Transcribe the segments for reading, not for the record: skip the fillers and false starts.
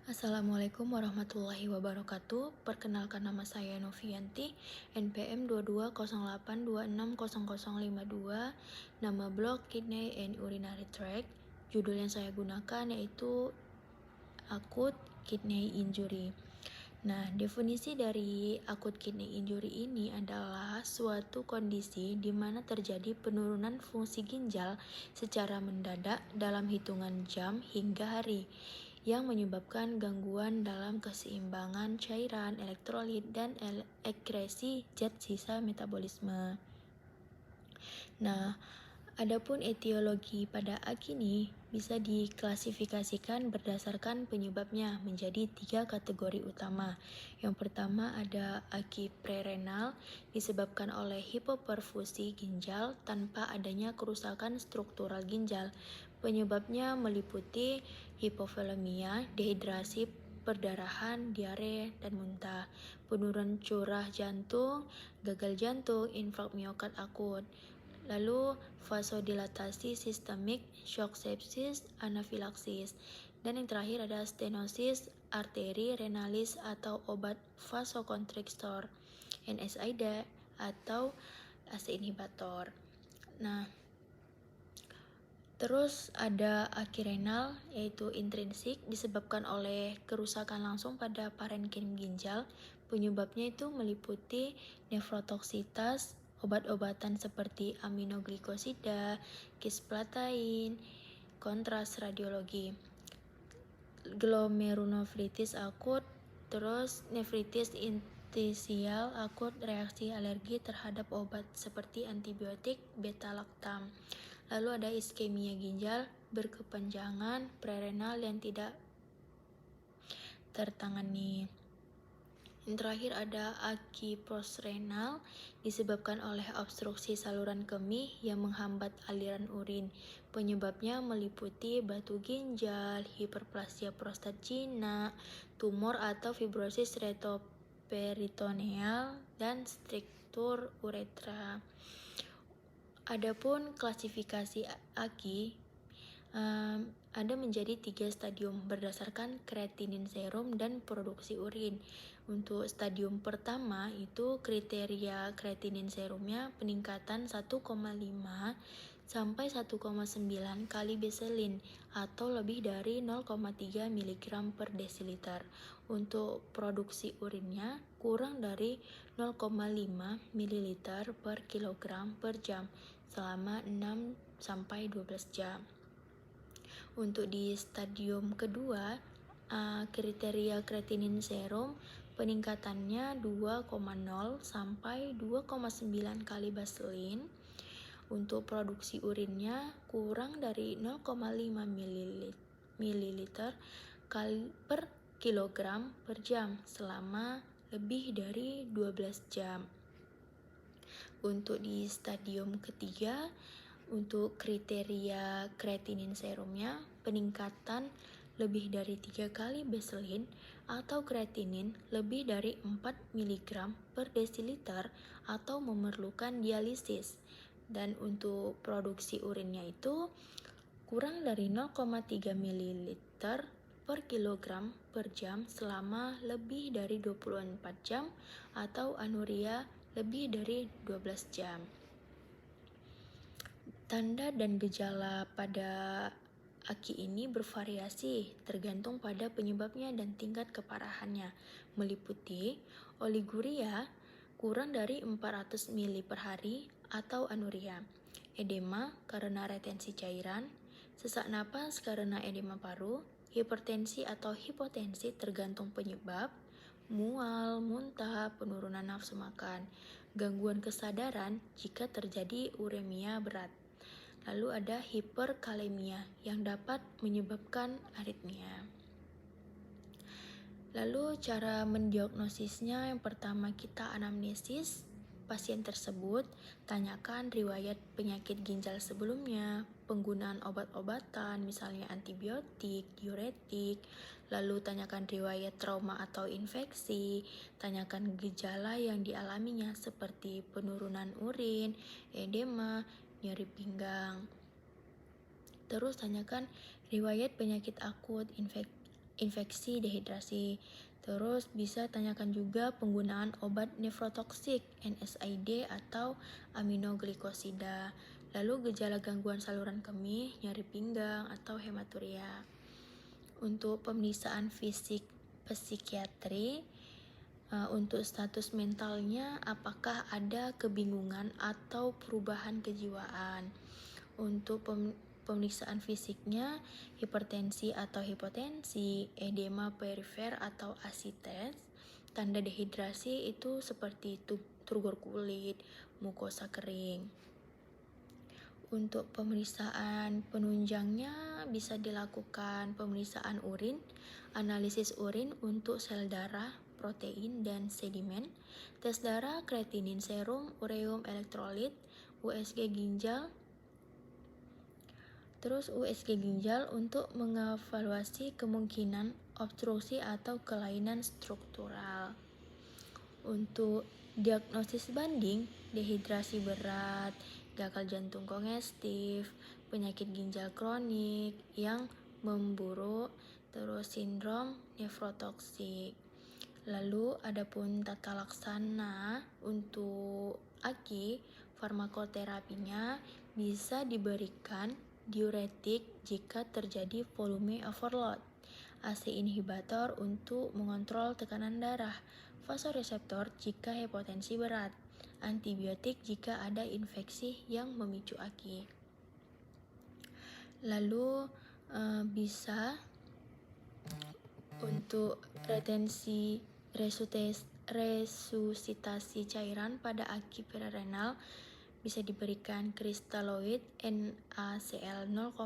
Assalamualaikum warahmatullahi wabarakatuh. Perkenalkan nama saya Novianti, NPM 2208260052, nama blog Kidney and Urinary Tract. Judul yang saya gunakan yaitu Acute Kidney Injury. Nah, definisi dari acute kidney injury ini adalah suatu kondisi di mana terjadi penurunan fungsi ginjal secara mendadak dalam hitungan jam hingga hari, yang menyebabkan gangguan dalam keseimbangan cairan, elektrolit, dan ekskresi zat sisa metabolisme. Nah, adapun etiologi pada AK ini bisa diklasifikasikan berdasarkan penyebabnya menjadi 3 kategori utama. Yang pertama ada AK prerenal, disebabkan oleh hipoperfusi ginjal tanpa adanya kerusakan struktural ginjal. Penyebabnya meliputi hipovolemia, dehidrasi, perdarahan, diare, dan muntah, penurunan curah jantung, gagal jantung, infark miokard akut. Lalu vasodilatasi sistemik, shock sepsis, anafilaksis. Dan yang terakhir ada stenosis arteri renalis atau obat vasokonstriktor, NSAID atau ACE inhibitor. Nah, terus ada aki renal yaitu intrinsik, disebabkan oleh kerusakan langsung pada parenkim ginjal. Penyebabnya itu meliputi nefrotoksitas, obat-obatan seperti aminoglikosida, kisplatin, kontras radiologi, glomerulonefritis akut, terus nefritis interstisial akut, reaksi alergi terhadap obat seperti antibiotik, beta-laktam. Lalu ada iskemia ginjal berkepanjangan prerenal yang tidak tertangani. Yang terakhir ada aki postrenal, disebabkan oleh obstruksi saluran kemih yang menghambat aliran urin. Penyebabnya meliputi batu ginjal, hiperplasia prostat jinak, tumor atau fibrosis retroperitoneal, dan struktur uretra. Adapun klasifikasi aki ada menjadi 3 stadium berdasarkan kreatinin serum dan produksi urin. Untuk stadium pertama itu kriteria kreatinin serumnya peningkatan 1,5 sampai 1,9 kali baseline atau lebih dari 0,3 mg per desiliter. Untuk produksi urinnya kurang dari 0,5 ml per kilogram per jam selama 6 sampai 12 jam. Untuk di stadium kedua, kriteria kreatinin serum peningkatannya 2,0 sampai 2,9 kali baseline. Untuk produksi urinnya kurang dari 0,5 ml per kilogram per jam selama lebih dari 12 jam. Untuk di stadium ketiga, untuk kriteria kreatinin serumnya peningkatan lebih dari 3 kali baseline atau kreatinin lebih dari 4 mg per desiliter atau memerlukan dialisis. Dan untuk produksi urinnya itu kurang dari 0,3 ml per kilogram per jam selama lebih dari 24 jam atau anuria lebih dari 12 jam. Tanda dan gejala pada aki ini bervariasi tergantung pada penyebabnya dan tingkat keparahannya, meliputi oliguria kurang dari 400 ml per hari atau anuria, edema karena retensi cairan, sesak napas karena edema paru, hipertensi atau hipotensi tergantung penyebab, mual, muntah, penurunan nafsu makan, gangguan kesadaran jika terjadi uremia berat. Lalu ada hiperkalemia yang dapat menyebabkan aritmia. Lalu cara mendiagnosisnya, yang pertama kita anamnesis pasien tersebut, tanyakan riwayat penyakit ginjal sebelumnya, penggunaan obat-obatan misalnya antibiotik, diuretik, lalu tanyakan riwayat trauma atau infeksi, tanyakan gejala yang dialaminya seperti penurunan urin, edema, nyeri pinggang. Terus tanyakan riwayat penyakit akut, infeksi dehidrasi. Terus bisa tanyakan juga penggunaan obat nefrotoksik NSAID atau aminoglikosida. Lalu gejala gangguan saluran kemih, nyeri pinggang atau hematuria. Untuk pemeriksaan fisik psikiatri, untuk status mentalnya apakah ada kebingungan atau perubahan kejiwaan. Untuk pemeriksaan fisiknya, hipertensi atau hipotensi, edema perifer atau asites, tanda dehidrasi itu seperti turgor kulit, mukosa kering. Untuk pemeriksaan penunjangnya bisa dilakukan pemeriksaan urin, analisis urin untuk sel darah, protein, dan sedimen, tes darah, kreatinin serum, ureum elektrolit, USG ginjal. Terus USG ginjal untuk mengevaluasi kemungkinan obstruksi atau kelainan struktural. Untuk diagnosis banding, dehidrasi berat, gagal jantung kongestif, penyakit ginjal kronik yang memburuk, terus sindrom nefrotoksik. Lalu adapun tata laksana untuk AKI, farmakoterapinya bisa diberikan diuretik jika terjadi volume overload, ACE inhibitor untuk mengontrol tekanan darah, vasoreseptor jika hipotensi berat, antibiotik jika ada infeksi yang memicu AKI. Lalu bisa untuk resusitasi cairan pada AKI perirenal bisa diberikan kristaloid NaCl 0,9%.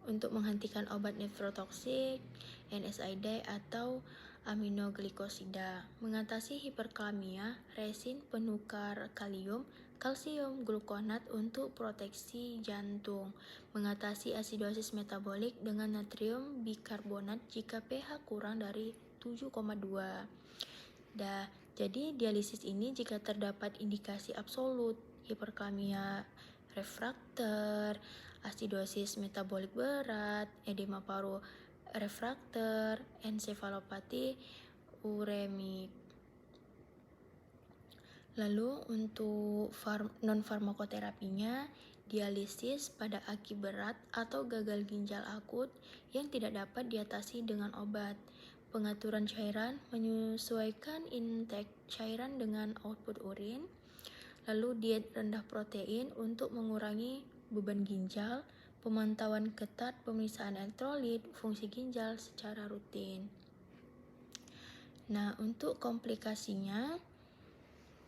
Untuk menghentikan obat nefrotoksik, NSAID atau aminoglikosida. Mengatasi hiperkalemia, resin penukar kalium, kalsium glukonat untuk proteksi jantung. Mengatasi asidosis metabolik dengan natrium bikarbonat jika pH kurang dari 7,2. Jadi dialisis ini jika terdapat indikasi absolut, hiperkalemia refrakter, asidosis metabolik berat, edema paru refrakter, ensefalopati uremik. Lalu untuk non-farmakoterapinya, dialisis pada AKI berat atau gagal ginjal akut yang tidak dapat diatasi dengan obat. Pengaturan cairan, menyesuaikan intake cairan dengan output urin. Lalu diet rendah protein untuk mengurangi beban ginjal, pemantauan ketat pemeriksaan elektrolit, fungsi ginjal secara rutin. Nah, untuk komplikasinya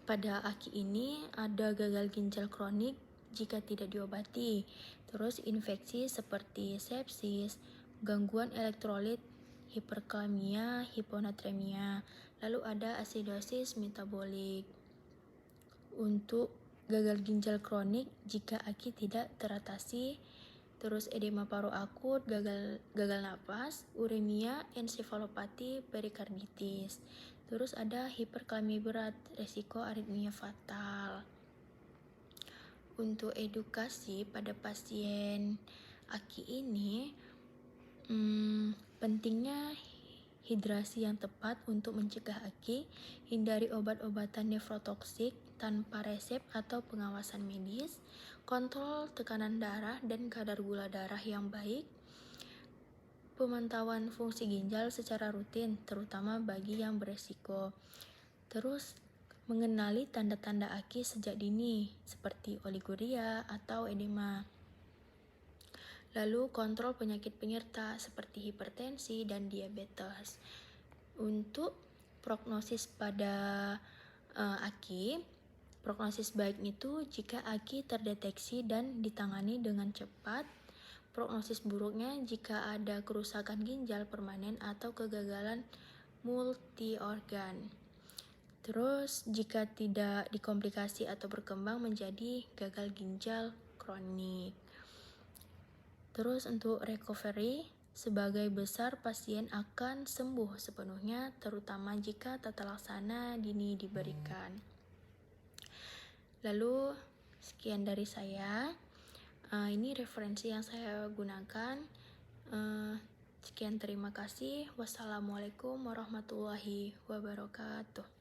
pada AKI ini ada gagal ginjal kronik jika tidak diobati, terus infeksi seperti sepsis, gangguan elektrolit, hiperkalemia, hiponatremia, lalu ada asidosis metabolik. Untuk gagal ginjal kronik jika AKI tidak teratasi, terus edema paru akut, gagal napas, uremia, ensefalopati, perikarditis. Terus ada hiperkalemia berat, resiko aritmia fatal. Untuk edukasi pada pasien AKI ini, pentingnya hidrasi yang tepat untuk mencegah AKI, hindari obat-obatan nefrotoksik tanpa resep atau pengawasan medis, kontrol tekanan darah dan kadar gula darah yang baik, pemantauan fungsi ginjal secara rutin, terutama bagi yang beresiko. Terus mengenali tanda-tanda AKI sejak dini, seperti oliguria atau edema. Lalu kontrol penyakit penyerta seperti hipertensi dan diabetes. Untuk prognosis pada AKI, prognosis baik itu jika AKI terdeteksi dan ditangani dengan cepat. Prognosis buruknya jika ada kerusakan ginjal permanen atau kegagalan multi organ. Terus jika tidak dikomplikasi atau berkembang menjadi gagal ginjal kronik. Terus untuk recovery, sebagai besar pasien akan sembuh sepenuhnya, terutama jika tata laksana dini diberikan. Lalu sekian dari saya. Ini referensi yang saya gunakan. Sekian, terima kasih. Wassalamualaikum warahmatullahi wabarakatuh.